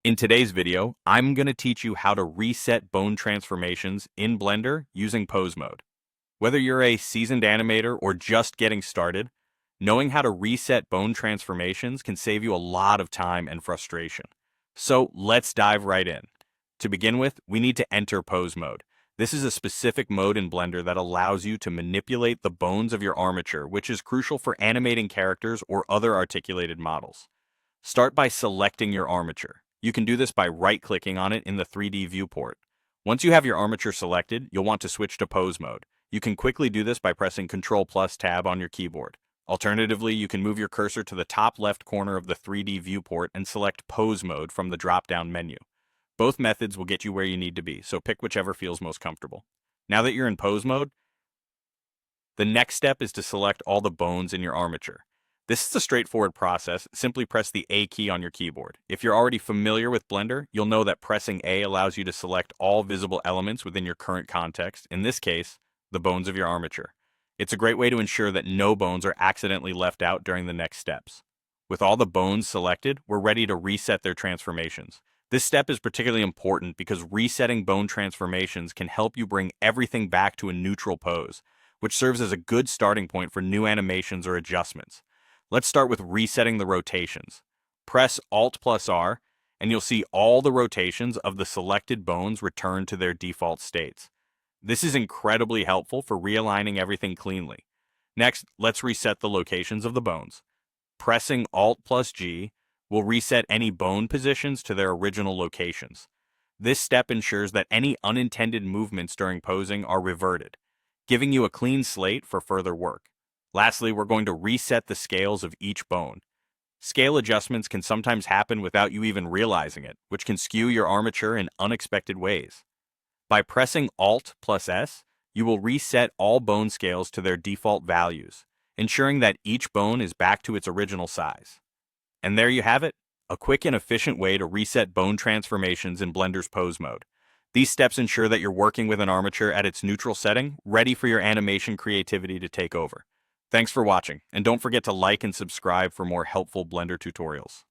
In today's video, I'm going to teach you how to reset bone transformations in Blender using pose mode. Whether you're a seasoned animator or just getting started, knowing how to reset bone transformations can save you a lot of time and frustration. So let's dive right in. To begin with, we need to enter pose mode. This is a specific mode in Blender that allows you to manipulate the bones of your armature, which is crucial for animating characters or other articulated models. Start by selecting your armature. You can do this by right-clicking on it in the 3D viewport. Once you have your armature selected, you'll want to switch to pose mode. You can quickly do this by pressing Ctrl plus Tab on your keyboard. Alternatively, you can move your cursor to the top left corner of the 3D viewport and select pose mode from the drop-down menu. Both methods will get you where you need to be, so pick whichever feels most comfortable. Now that you're in pose mode, the next step is to select all the bones in your armature. This is a straightforward process. Simply press the A key on your keyboard. If you're already familiar with Blender, you'll know that pressing A allows you to select all visible elements within your current context, in this case, the bones of your armature. It's a great way to ensure that no bones are accidentally left out during the next steps. With all the bones selected, we're ready to reset their transformations. This step is particularly important because resetting bone transformations can help you bring everything back to a neutral pose, which serves as a good starting point for new animations or adjustments. Let's start with resetting the rotations. Press Alt plus R, and you'll see all the rotations of the selected bones return to their default states. This is incredibly helpful for realigning everything cleanly. Next, let's reset the locations of the bones. Pressing Alt plus G will reset any bone positions to their original locations. This step ensures that any unintended movements during posing are reverted, giving you a clean slate for further work. Lastly, we're going to reset the scales of each bone. Scale adjustments can sometimes happen without you even realizing it, which can skew your armature in unexpected ways. By pressing Alt plus S, you will reset all bone scales to their default values, ensuring that each bone is back to its original size. And there you have it, a quick and efficient way to reset bone transformations in Blender's pose mode. These steps ensure that you're working with an armature at its neutral setting, ready for your animation creativity to take over. Thanks for watching, and don't forget to like and subscribe for more helpful Blender tutorials.